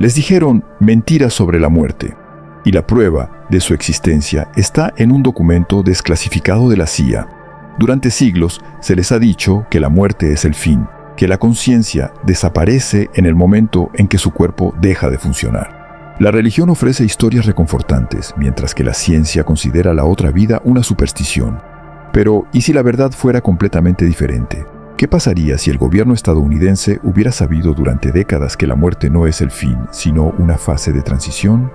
Les dijeron mentiras sobre la muerte, y la prueba de su existencia está en un documento desclasificado de la CIA. Durante siglos se les ha dicho que la muerte es el fin, que la conciencia desaparece en el momento en que su cuerpo deja de funcionar. La religión ofrece historias reconfortantes, mientras que la ciencia considera la otra vida una superstición. Pero, ¿y si la verdad fuera completamente diferente? ¿Qué pasaría si el gobierno estadounidense hubiera sabido durante décadas que la muerte no es el fin, sino una fase de transición?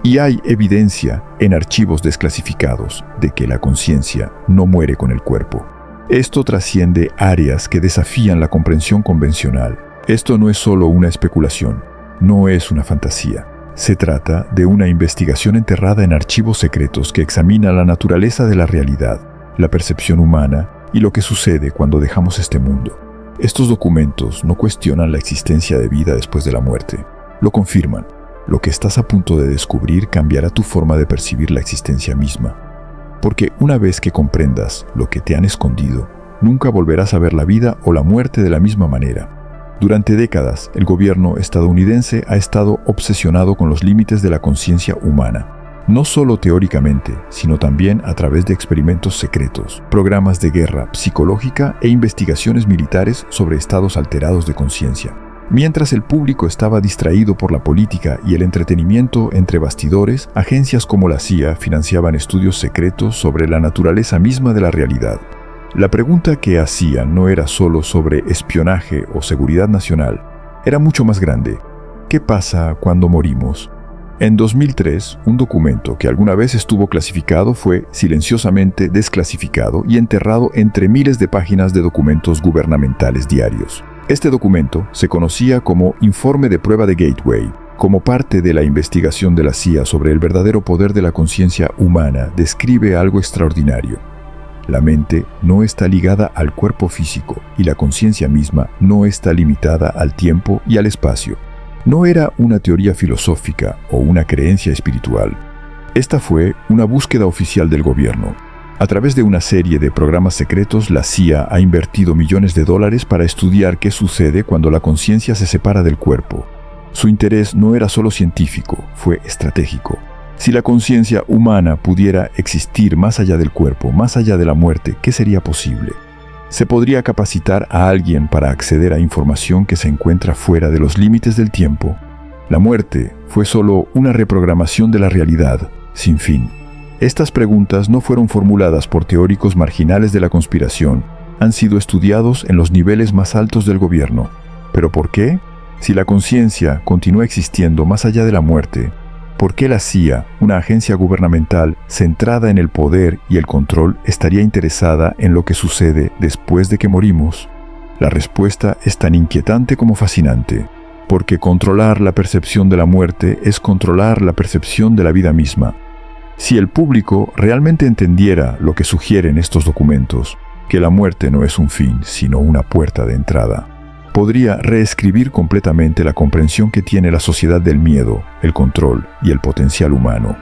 Y hay evidencia en archivos desclasificados de que la conciencia no muere con el cuerpo. Esto trasciende áreas que desafían la comprensión convencional. Esto no es solo una especulación, no es una fantasía. Se trata de una investigación enterrada en archivos secretos que examina la naturaleza de la realidad, la percepción humana y lo que sucede cuando dejamos este mundo. Estos documentos no cuestionan la existencia de vida después de la muerte, lo confirman. Lo que estás a punto de descubrir cambiará tu forma de percibir la existencia misma. Porque una vez que comprendas lo que te han escondido, nunca volverás a ver la vida o la muerte de la misma manera. Durante décadas, el gobierno estadounidense ha estado obsesionado con los límites de la conciencia humana. No solo teóricamente, sino también a través de experimentos secretos, programas de guerra psicológica e investigaciones militares sobre estados alterados de conciencia. Mientras el público estaba distraído por la política y el entretenimiento entre bastidores, agencias como la CIA financiaban estudios secretos sobre la naturaleza misma de la realidad. La pregunta que hacían no era solo sobre espionaje o seguridad nacional, era mucho más grande. ¿Qué pasa cuando morimos? En 2003, un documento que alguna vez estuvo clasificado fue silenciosamente desclasificado y enterrado entre miles de páginas de documentos gubernamentales diarios. Este documento se conocía como Informe de Prueba de Gateway. Como parte de la investigación de la CIA sobre el verdadero poder de la conciencia humana, describe algo extraordinario. La mente no está ligada al cuerpo físico y la conciencia misma no está limitada al tiempo y al espacio. No era una teoría filosófica o una creencia espiritual. Esta fue una búsqueda oficial del gobierno. A través de una serie de programas secretos, la CIA ha invertido millones de dólares para estudiar qué sucede cuando la conciencia se separa del cuerpo. Su interés no era solo científico, fue estratégico. Si la conciencia humana pudiera existir más allá del cuerpo, más allá de la muerte, ¿qué sería posible? ¿Se podría capacitar a alguien para acceder a información que se encuentra fuera de los límites del tiempo? La muerte fue solo una reprogramación de la realidad, sin fin. Estas preguntas no fueron formuladas por teóricos marginales de la conspiración, han sido estudiados en los niveles más altos del gobierno. ¿Pero por qué? Si la conciencia continúa existiendo más allá de la muerte, ¿por qué la CIA, una agencia gubernamental centrada en el poder y el control, estaría interesada en lo que sucede después de que morimos? La respuesta es tan inquietante como fascinante, porque controlar la percepción de la muerte es controlar la percepción de la vida misma. Si el público realmente entendiera lo que sugieren estos documentos, que la muerte no es un fin, sino una puerta de entrada, podría reescribir completamente la comprensión que tiene la sociedad del miedo, el control y el potencial humano.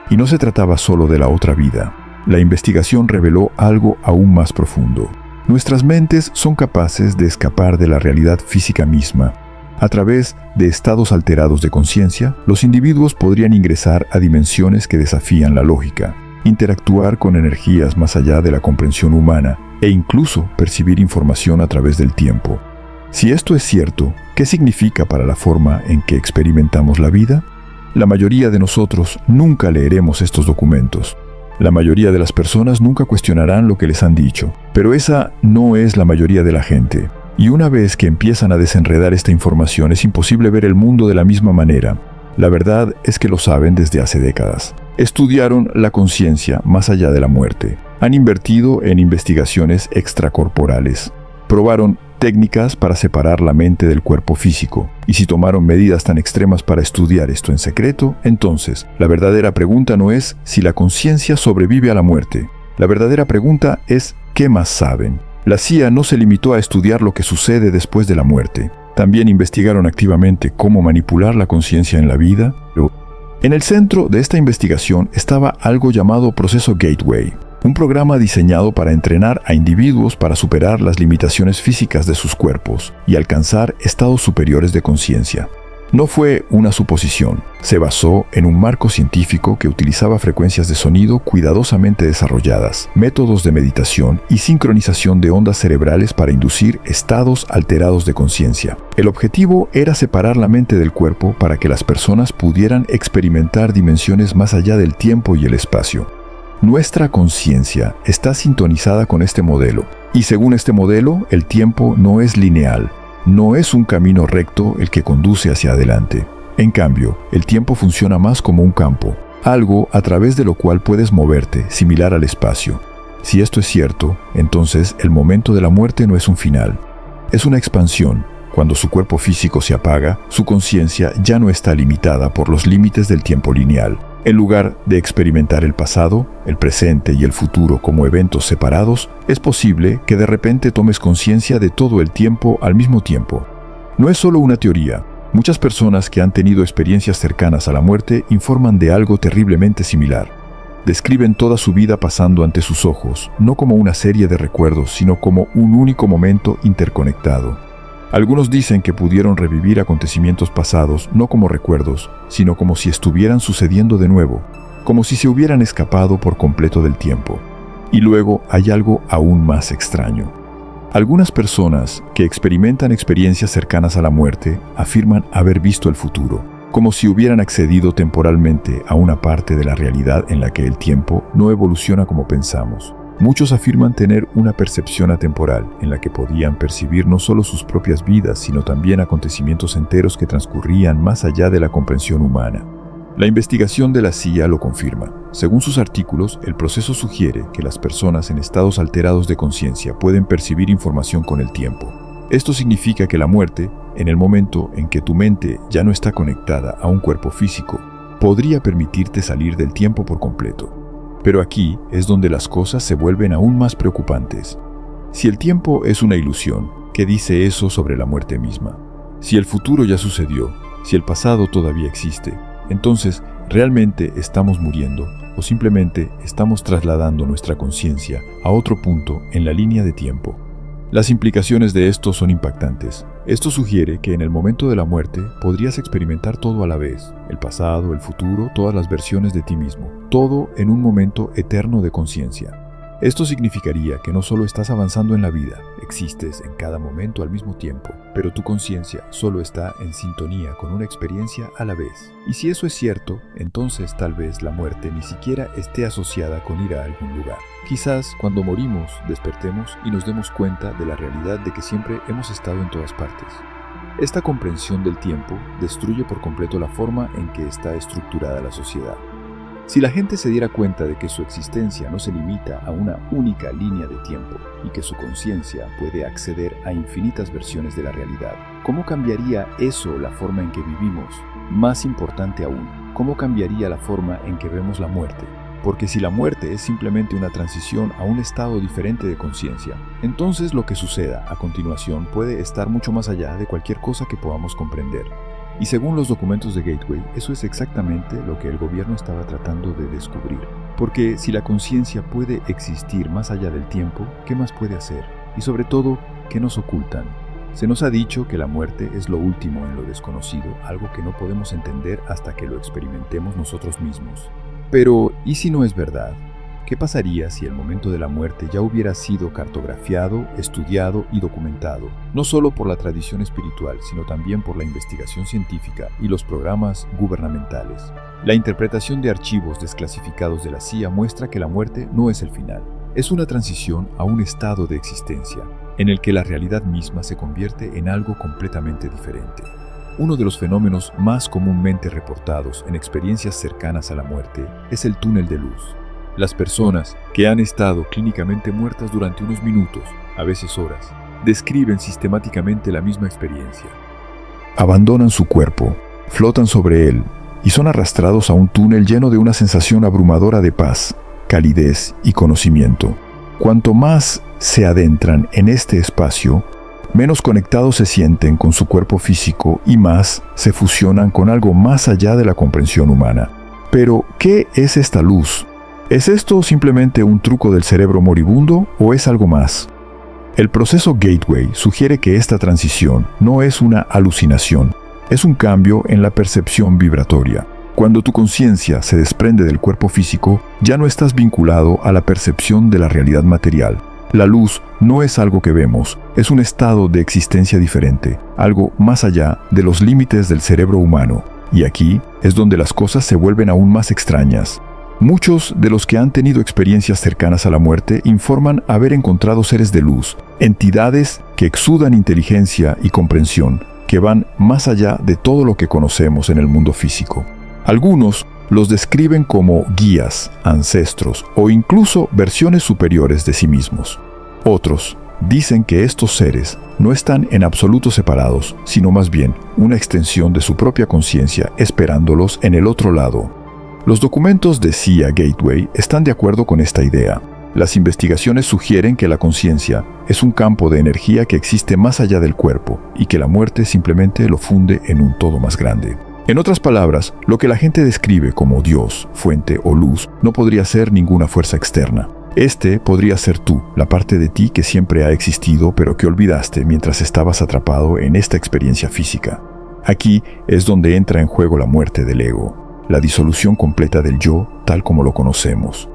Y no se trataba solo de la otra vida. La investigación reveló algo aún más profundo. Nuestras mentes son capaces de escapar de la realidad física misma. A través de estados alterados de conciencia, los individuos podrían ingresar a dimensiones que desafían la lógica, interactuar con energías más allá de la comprensión humana e incluso percibir información a través del tiempo. Si esto es cierto, ¿qué significa para la forma en que experimentamos la vida? La mayoría de nosotros nunca leeremos estos documentos. La mayoría de las personas nunca cuestionarán lo que les han dicho, pero esa no es la mayoría de la gente. Y una vez que empiezan a desenredar esta información, es imposible ver el mundo de la misma manera. La verdad es que lo saben desde hace décadas. Estudiaron la conciencia más allá de la muerte. Han invertido en investigaciones extracorporales. Probaron técnicas para separar la mente del cuerpo físico. Y si tomaron medidas tan extremas para estudiar esto en secreto, entonces la verdadera pregunta no es si la conciencia sobrevive a la muerte. La verdadera pregunta es ¿qué más saben? La CIA no se limitó a estudiar lo que sucede después de la muerte. También investigaron activamente cómo manipular la conciencia en la vida. En el centro de esta investigación estaba algo llamado Proceso Gateway, un programa diseñado para entrenar a individuos para superar las limitaciones físicas de sus cuerpos y alcanzar estados superiores de conciencia. No fue una suposición, se basó en un marco científico que utilizaba frecuencias de sonido cuidadosamente desarrolladas, métodos de meditación y sincronización de ondas cerebrales para inducir estados alterados de conciencia. El objetivo era separar la mente del cuerpo para que las personas pudieran experimentar dimensiones más allá del tiempo y el espacio. Nuestra conciencia está sintonizada con este modelo, y según este modelo, el tiempo no es lineal. No es un camino recto el que conduce hacia adelante. En cambio, el tiempo funciona más como un campo, algo a través de lo cual puedes moverte, similar al espacio. Si esto es cierto, entonces el momento de la muerte no es un final. Es una expansión. Cuando su cuerpo físico se apaga, su conciencia ya no está limitada por los límites del tiempo lineal. En lugar de experimentar el pasado, el presente y el futuro como eventos separados, es posible que de repente tomes conciencia de todo el tiempo al mismo tiempo. No es solo una teoría. Muchas personas que han tenido experiencias cercanas a la muerte informan de algo terriblemente similar. Describen toda su vida pasando ante sus ojos, no como una serie de recuerdos, sino como un único momento interconectado. Algunos dicen que pudieron revivir acontecimientos pasados no como recuerdos, sino como si estuvieran sucediendo de nuevo, como si se hubieran escapado por completo del tiempo. Y luego hay algo aún más extraño. Algunas personas que experimentan experiencias cercanas a la muerte afirman haber visto el futuro, como si hubieran accedido temporalmente a una parte de la realidad en la que el tiempo no evoluciona como pensamos. Muchos afirman tener una percepción atemporal en la que podían percibir no solo sus propias vidas, sino también acontecimientos enteros que transcurrían más allá de la comprensión humana. La investigación de la CIA lo confirma. Según sus artículos, el proceso sugiere que las personas en estados alterados de conciencia pueden percibir información con el tiempo. Esto significa que la muerte, en el momento en que tu mente ya no está conectada a un cuerpo físico, podría permitirte salir del tiempo por completo. Pero aquí es donde las cosas se vuelven aún más preocupantes. Si el tiempo es una ilusión, ¿qué dice eso sobre la muerte misma? Si el futuro ya sucedió, si el pasado todavía existe, entonces ¿realmente estamos muriendo o simplemente estamos trasladando nuestra conciencia a otro punto en la línea de tiempo? Las implicaciones de esto son impactantes. Esto sugiere que en el momento de la muerte podrías experimentar todo a la vez, el pasado, el futuro, todas las versiones de ti mismo, todo en un momento eterno de conciencia. Esto significaría que no solo estás avanzando en la vida, existes en cada momento al mismo tiempo, pero tu conciencia solo está en sintonía con una experiencia a la vez. Y si eso es cierto, entonces tal vez la muerte ni siquiera esté asociada con ir a algún lugar. Quizás cuando morimos despertemos y nos demos cuenta de la realidad de que siempre hemos estado en todas partes. Esta comprensión del tiempo destruye por completo la forma en que está estructurada la sociedad. Si la gente se diera cuenta de que su existencia no se limita a una única línea de tiempo y que su conciencia puede acceder a infinitas versiones de la realidad, ¿cómo cambiaría eso la forma en que vivimos? Más importante aún, ¿cómo cambiaría la forma en que vemos la muerte? Porque si la muerte es simplemente una transición a un estado diferente de conciencia, entonces lo que suceda a continuación puede estar mucho más allá de cualquier cosa que podamos comprender. Y según los documentos de Gateway, eso es exactamente lo que el gobierno estaba tratando de descubrir. Porque si la conciencia puede existir más allá del tiempo, ¿qué más puede hacer? Y sobre todo, ¿qué nos ocultan? Se nos ha dicho que la muerte es lo último en lo desconocido, algo que no podemos entender hasta que lo experimentemos nosotros mismos. Pero, ¿y si no es verdad? ¿Qué pasaría si el momento de la muerte ya hubiera sido cartografiado, estudiado y documentado, no solo por la tradición espiritual, sino también por la investigación científica y los programas gubernamentales? La interpretación de archivos desclasificados de la CIA muestra que la muerte no es el final. Es una transición a un estado de existencia, en el que la realidad misma se convierte en algo completamente diferente. Uno de los fenómenos más comúnmente reportados en experiencias cercanas a la muerte es el túnel de luz. Las personas que han estado clínicamente muertas durante unos minutos, a veces horas, describen sistemáticamente la misma experiencia. Abandonan su cuerpo, flotan sobre él y son arrastrados a un túnel lleno de una sensación abrumadora de paz, calidez y conocimiento. Cuanto más se adentran en este espacio, menos conectados se sienten con su cuerpo físico y más se fusionan con algo más allá de la comprensión humana. Pero, ¿qué es esta luz? ¿Es esto simplemente un truco del cerebro moribundo o es algo más? El proceso Gateway sugiere que esta transición no es una alucinación, es un cambio en la percepción vibratoria. Cuando tu conciencia se desprende del cuerpo físico, ya no estás vinculado a la percepción de la realidad material. La luz no es algo que vemos, es un estado de existencia diferente, algo más allá de los límites del cerebro humano. Y aquí es donde las cosas se vuelven aún más extrañas. Muchos de los que han tenido experiencias cercanas a la muerte informan haber encontrado seres de luz, entidades que exudan inteligencia y comprensión, que van más allá de todo lo que conocemos en el mundo físico. Algunos los describen como guías, ancestros o incluso versiones superiores de sí mismos. Otros dicen que estos seres no están en absoluto separados, sino más bien una extensión de su propia conciencia esperándolos en el otro lado. Los documentos de SIA Gateway están de acuerdo con esta idea. Las investigaciones sugieren que la conciencia es un campo de energía que existe más allá del cuerpo y que la muerte simplemente lo funde en un todo más grande. En otras palabras, lo que la gente describe como Dios, fuente o luz no podría ser ninguna fuerza externa. Este podría ser tú, la parte de ti que siempre ha existido pero que olvidaste mientras estabas atrapado en esta experiencia física. Aquí es donde entra en juego la muerte del ego, la disolución completa del yo tal como lo conocemos.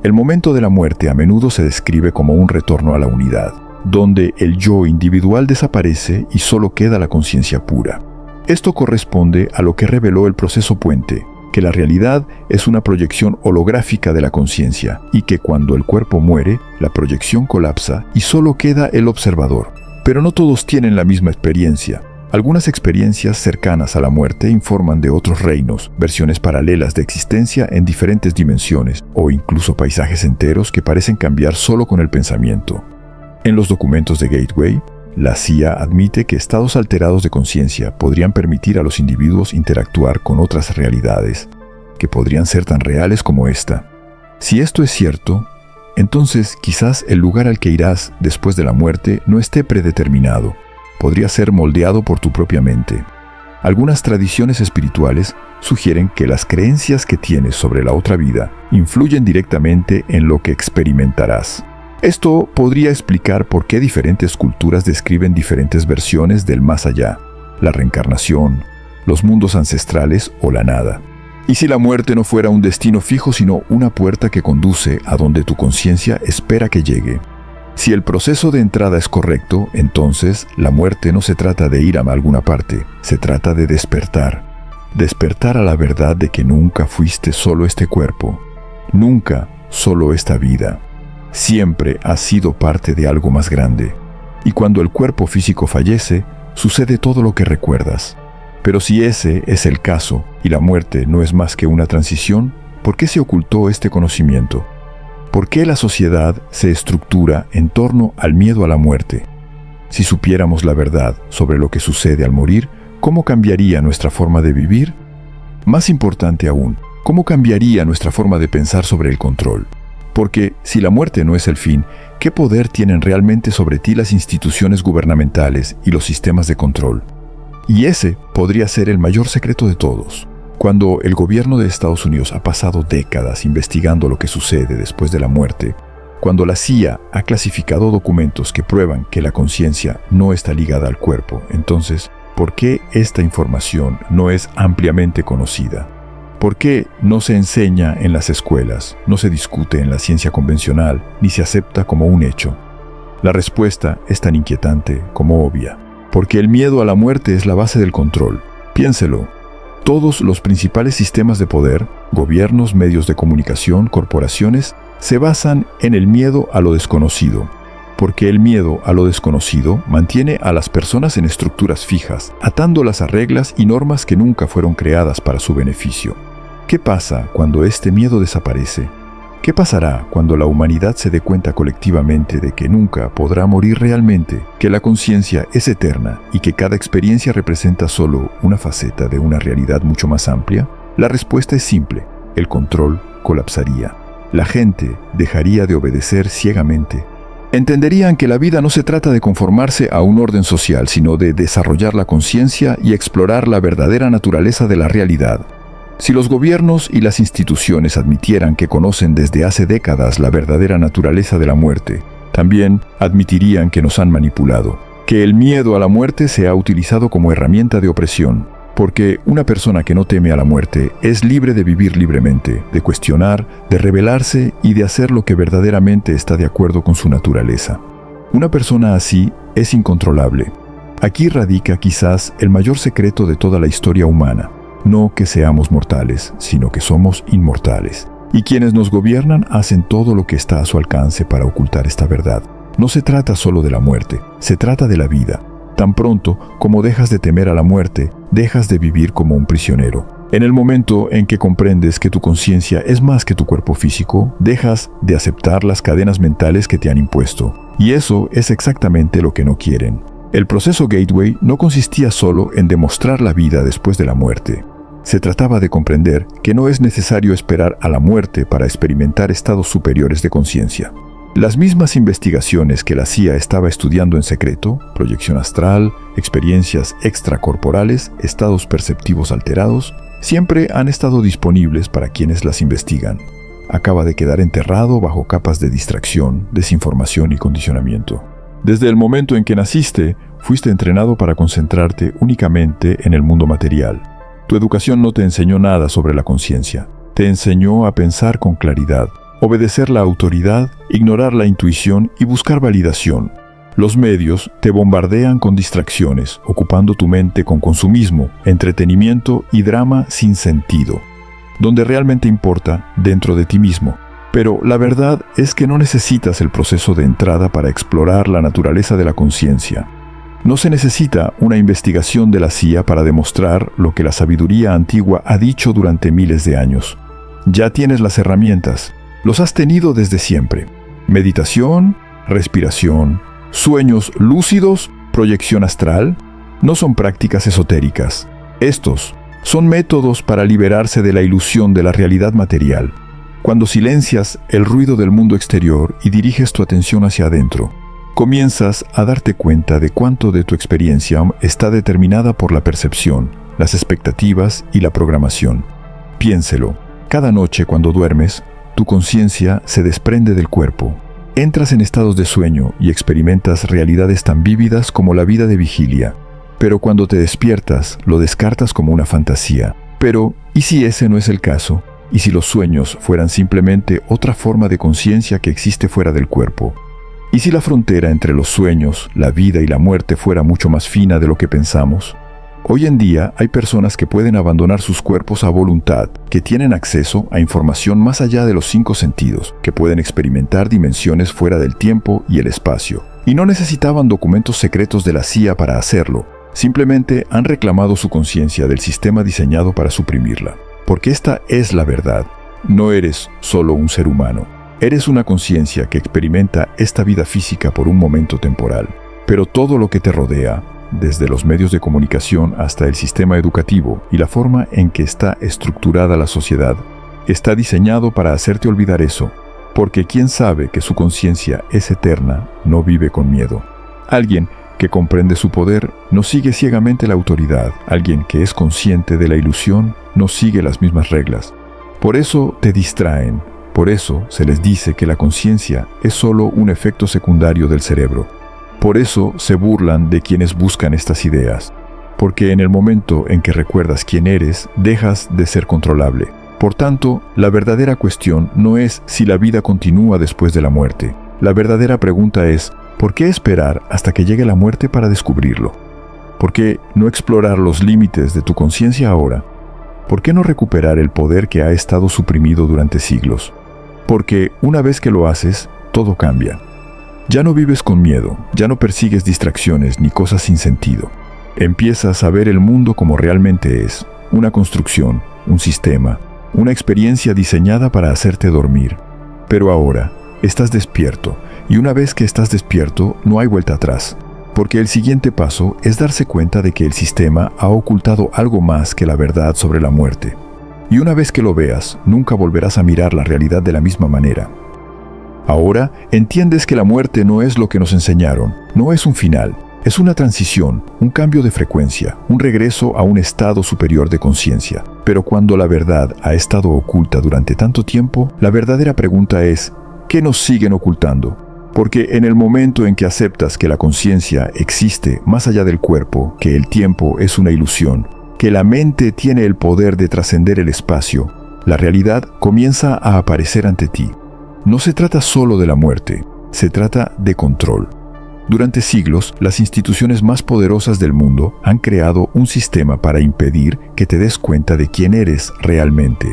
El momento de la muerte a menudo se describe como un retorno a la unidad, donde el yo individual desaparece y solo queda la conciencia pura. Esto corresponde a lo que reveló el proceso puente, que la realidad es una proyección holográfica de la conciencia y que cuando el cuerpo muere, la proyección colapsa y solo queda el observador. Pero no todos tienen la misma experiencia. Algunas experiencias cercanas a la muerte informan de otros reinos, versiones paralelas de existencia en diferentes dimensiones o incluso paisajes enteros que parecen cambiar solo con el pensamiento. En los documentos de Gateway, la CIA admite que estados alterados de conciencia podrían permitir a los individuos interactuar con otras realidades, que podrían ser tan reales como esta. Si esto es cierto, entonces quizás el lugar al que irás después de la muerte no esté predeterminado. Podría ser moldeado por tu propia mente. Algunas tradiciones espirituales sugieren que las creencias que tienes sobre la otra vida influyen directamente en lo que experimentarás. Esto podría explicar por qué diferentes culturas describen diferentes versiones del más allá, la reencarnación, los mundos ancestrales o la nada. ¿Y si la muerte no fuera un destino fijo, sino una puerta que conduce a donde tu conciencia espera que llegue? Si el proceso de entrada es correcto, entonces la muerte no se trata de ir a alguna parte, se trata de despertar. Despertar a la verdad de que nunca fuiste solo este cuerpo, nunca solo esta vida. Siempre has sido parte de algo más grande. Y cuando el cuerpo físico fallece, sucede todo lo que recuerdas. Pero si ese es el caso y la muerte no es más que una transición, ¿por qué se ocultó este conocimiento? ¿Por qué la sociedad se estructura en torno al miedo a la muerte? Si supiéramos la verdad sobre lo que sucede al morir, ¿cómo cambiaría nuestra forma de vivir? Más importante aún, ¿cómo cambiaría nuestra forma de pensar sobre el control? Porque si la muerte no es el fin, ¿qué poder tienen realmente sobre ti las instituciones gubernamentales y los sistemas de control? Y ese podría ser el mayor secreto de todos. Cuando el gobierno de Estados Unidos ha pasado décadas investigando lo que sucede después de la muerte, cuando la CIA ha clasificado documentos que prueban que la conciencia no está ligada al cuerpo, entonces, ¿por qué esta información no es ampliamente conocida? ¿Por qué no se enseña en las escuelas, no se discute en la ciencia convencional, ni se acepta como un hecho? La respuesta es tan inquietante como obvia. Porque el miedo a la muerte es la base del control. Piénselo. Todos los principales sistemas de poder, gobiernos, medios de comunicación, corporaciones, se basan en el miedo a lo desconocido. Porque el miedo a lo desconocido mantiene a las personas en estructuras fijas, atándolas a reglas y normas que nunca fueron creadas para su beneficio. ¿Qué pasa cuando este miedo desaparece? ¿Qué pasará cuando la humanidad se dé cuenta colectivamente de que nunca podrá morir realmente, que la conciencia es eterna y que cada experiencia representa solo una faceta de una realidad mucho más amplia? La respuesta es simple: el control colapsaría. La gente dejaría de obedecer ciegamente. Entenderían que la vida no se trata de conformarse a un orden social, sino de desarrollar la conciencia y explorar la verdadera naturaleza de la realidad. Si los gobiernos y las instituciones admitieran que conocen desde hace décadas la verdadera naturaleza de la muerte, también admitirían que nos han manipulado, que el miedo a la muerte se ha utilizado como herramienta de opresión. Porque una persona que no teme a la muerte es libre de vivir libremente, de cuestionar, de rebelarse y de hacer lo que verdaderamente está de acuerdo con su naturaleza. Una persona así es incontrolable. Aquí radica quizás el mayor secreto de toda la historia humana. No que seamos mortales, sino que somos inmortales. Y quienes nos gobiernan hacen todo lo que está a su alcance para ocultar esta verdad. No se trata solo de la muerte, se trata de la vida. Tan pronto como dejas de temer a la muerte, dejas de vivir como un prisionero. En el momento en que comprendes que tu conciencia es más que tu cuerpo físico, dejas de aceptar las cadenas mentales que te han impuesto. Y eso es exactamente lo que no quieren. El proceso Gateway no consistía solo en demostrar la vida después de la muerte. Se trataba de comprender que no es necesario esperar a la muerte para experimentar estados superiores de conciencia. Las mismas investigaciones que la CIA estaba estudiando en secreto, proyección astral, experiencias extracorporales, estados perceptivos alterados, siempre han estado disponibles para quienes las investigan. Acaba de quedar enterrado bajo capas de distracción, desinformación y condicionamiento. Desde el momento en que naciste, fuiste entrenado para concentrarte únicamente en el mundo material. Tu educación no te enseñó nada sobre la conciencia. Te enseñó a pensar con claridad, obedecer la autoridad, ignorar la intuición y buscar validación. Los medios te bombardean con distracciones, ocupando tu mente con consumismo, entretenimiento y drama sin sentido. Donde realmente importa, dentro de ti mismo. Pero la verdad es que no necesitas el proceso de entrada para explorar la naturaleza de la conciencia. No se necesita una investigación de la CIA para demostrar lo que la sabiduría antigua ha dicho durante miles de años. Ya tienes las herramientas. Los has tenido desde siempre. Meditación, respiración, sueños lúcidos, proyección astral, no son prácticas esotéricas. Estos son métodos para liberarse de la ilusión de la realidad material. Cuando silencias el ruido del mundo exterior y diriges tu atención hacia adentro, comienzas a darte cuenta de cuánto de tu experiencia está determinada por la percepción, las expectativas y la programación. Piénselo, cada noche cuando duermes, tu conciencia se desprende del cuerpo. Entras en estados de sueño y experimentas realidades tan vívidas como la vida de vigilia. Pero cuando te despiertas, lo descartas como una fantasía. Pero, ¿y si ese no es el caso? ¿Y si los sueños fueran simplemente otra forma de conciencia que existe fuera del cuerpo? ¿Y si la frontera entre los sueños, la vida y la muerte fuera mucho más fina de lo que pensamos? Hoy en día hay personas que pueden abandonar sus cuerpos a voluntad, que tienen acceso a información más allá de los 5 sentidos, que pueden experimentar dimensiones fuera del tiempo y el espacio. Y no necesitaban documentos secretos de la CIA para hacerlo, simplemente han reclamado su conciencia del sistema diseñado para suprimirla. Porque esta es la verdad. No eres solo un ser humano. Eres una conciencia que experimenta esta vida física por un momento temporal. Pero todo lo que te rodea, desde los medios de comunicación hasta el sistema educativo y la forma en que está estructurada la sociedad, está diseñado para hacerte olvidar eso, porque quien sabe que su conciencia es eterna no vive con miedo. Alguien que comprende su poder no sigue ciegamente la autoridad. Alguien que es consciente de la ilusión no sigue las mismas reglas. Por eso te distraen, por eso se les dice que la conciencia es solo un efecto secundario del cerebro. Por eso se burlan de quienes buscan estas ideas, porque en el momento en que recuerdas quién eres, dejas de ser controlable. Por tanto, la verdadera cuestión no es si la vida continúa después de la muerte. La verdadera pregunta es, ¿por qué esperar hasta que llegue la muerte para descubrirlo? ¿Por qué no explorar los límites de tu conciencia ahora? ¿Por qué no recuperar el poder que ha estado suprimido durante siglos? Porque una vez que lo haces, todo cambia. Ya no vives con miedo, ya no persigues distracciones ni cosas sin sentido. Empiezas a ver el mundo como realmente es, una construcción, un sistema, una experiencia diseñada para hacerte dormir. Pero ahora, estás despierto, y una vez que estás despierto, no hay vuelta atrás. Porque el siguiente paso es darse cuenta de que el sistema ha ocultado algo más que la verdad sobre la muerte. Y una vez que lo veas, nunca volverás a mirar la realidad de la misma manera. Ahora entiendes que la muerte no es lo que nos enseñaron, no es un final, es una transición, un cambio de frecuencia, un regreso a un estado superior de conciencia. Pero cuando la verdad ha estado oculta durante tanto tiempo, la verdadera pregunta es, ¿qué nos siguen ocultando? Porque en el momento en que aceptas que la conciencia existe más allá del cuerpo, que el tiempo es una ilusión, que la mente tiene el poder de trascender el espacio, la realidad comienza a aparecer ante ti. No se trata solo de la muerte, se trata de control. Durante siglos, las instituciones más poderosas del mundo han creado un sistema para impedir que te des cuenta de quién eres realmente.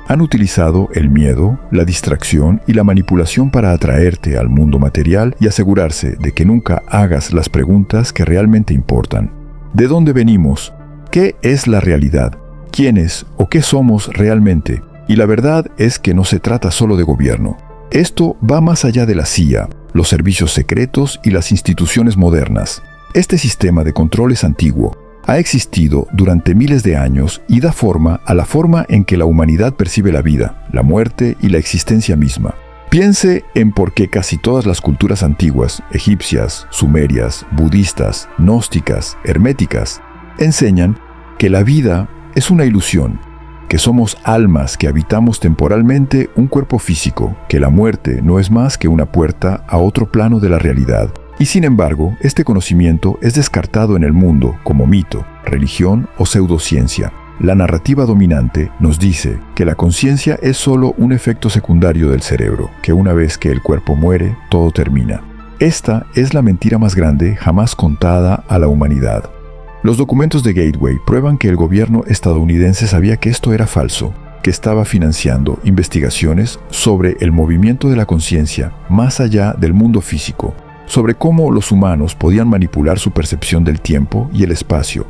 Han utilizado el miedo, la distracción y la manipulación para atraerte al mundo material y asegurarse de que nunca hagas las preguntas que realmente importan. ¿De dónde venimos? ¿Qué es la realidad? ¿Quiénes o qué somos realmente? Y la verdad es que no se trata solo de gobierno. Esto va más allá de la CIA, los servicios secretos y las instituciones modernas. Este sistema de control es antiguo, ha existido durante miles de años y da forma a la forma en que la humanidad percibe la vida, la muerte y la existencia misma. Piense en por qué casi todas las culturas antiguas, egipcias, sumerias, budistas, gnósticas, herméticas, enseñan que la vida es una ilusión, que somos almas que habitamos temporalmente un cuerpo físico, que la muerte no es más que una puerta a otro plano de la realidad. Y sin embargo, este conocimiento es descartado en el mundo como mito, religión o pseudociencia. La narrativa dominante nos dice que la conciencia es solo un efecto secundario del cerebro, que una vez que el cuerpo muere, todo termina. Esta es la mentira más grande jamás contada a la humanidad. Los documentos de Gateway prueban que el gobierno estadounidense sabía que esto era falso, que estaba financiando investigaciones sobre el movimiento de la conciencia más allá del mundo físico, sobre cómo los humanos podían manipular su percepción del tiempo y el espacio,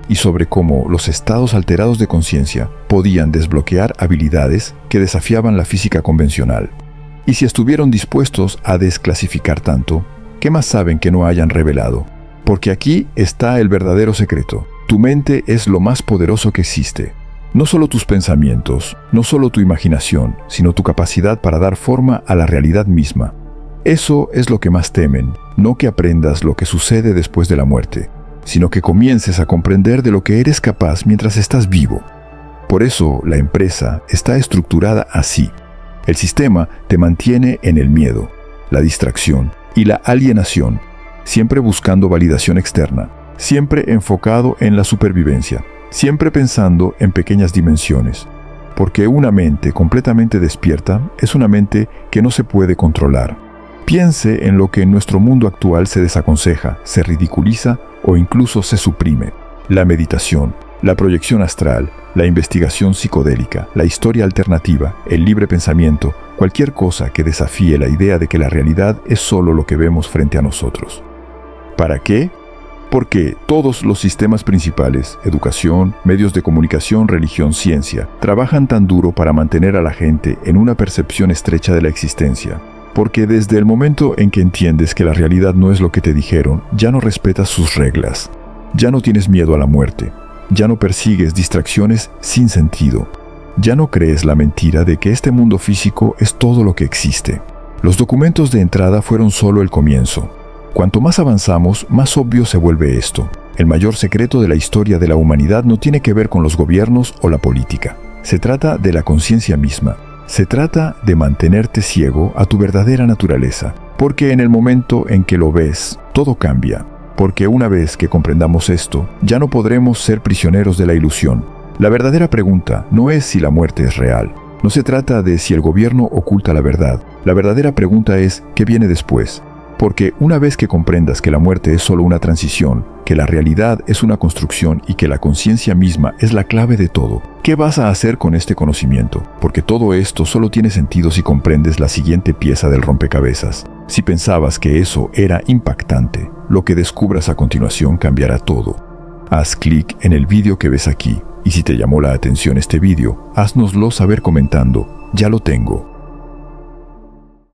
y sobre cómo los estados alterados de conciencia podían desbloquear habilidades que desafiaban la física convencional. Y si estuvieron dispuestos a desclasificar tanto, ¿qué más saben que no hayan revelado? Porque aquí está el verdadero secreto. Tu mente es lo más poderoso que existe. No solo tus pensamientos, no solo tu imaginación, sino tu capacidad para dar forma a la realidad misma. Eso es lo que más temen, no que aprendas lo que sucede después de la muerte, sino que comiences a comprender de lo que eres capaz mientras estás vivo. Por eso la empresa está estructurada así. El sistema te mantiene en el miedo, la distracción y la alienación, siempre buscando validación externa, siempre enfocado en la supervivencia, siempre pensando en pequeñas dimensiones. Porque una mente completamente despierta es una mente que no se puede controlar. Piense en lo que en nuestro mundo actual se desaconseja, se ridiculiza o incluso se suprime. La meditación, la proyección astral, la investigación psicodélica, la historia alternativa, el libre pensamiento, cualquier cosa que desafíe la idea de que la realidad es solo lo que vemos frente a nosotros. ¿Para qué? Porque todos los sistemas principales, educación, medios de comunicación, religión, ciencia, trabajan tan duro para mantener a la gente en una percepción estrecha de la existencia. Porque desde el momento en que entiendes que la realidad no es lo que te dijeron, ya no respetas sus reglas. Ya no tienes miedo a la muerte. Ya no persigues distracciones sin sentido. Ya no crees la mentira de que este mundo físico es todo lo que existe. Los documentos de entrada fueron solo el comienzo. Cuanto más avanzamos, más obvio se vuelve esto. El mayor secreto de la historia de la humanidad no tiene que ver con los gobiernos o la política. Se trata de la conciencia misma. Se trata de mantenerte ciego a tu verdadera naturaleza. Porque en el momento en que lo ves, todo cambia. Porque una vez que comprendamos esto, ya no podremos ser prisioneros de la ilusión. La verdadera pregunta no es si la muerte es real. No se trata de si el gobierno oculta la verdad. La verdadera pregunta es ¿qué viene después? Porque una vez que comprendas que la muerte es solo una transición, que la realidad es una construcción y que la conciencia misma es la clave de todo, ¿qué vas a hacer con este conocimiento? Porque todo esto solo tiene sentido si comprendes la siguiente pieza del rompecabezas. Si pensabas que eso era impactante, lo que descubras a continuación cambiará todo. Haz clic en el vídeo que ves aquí, y si te llamó la atención este vídeo, háznoslo saber comentando, ya lo tengo.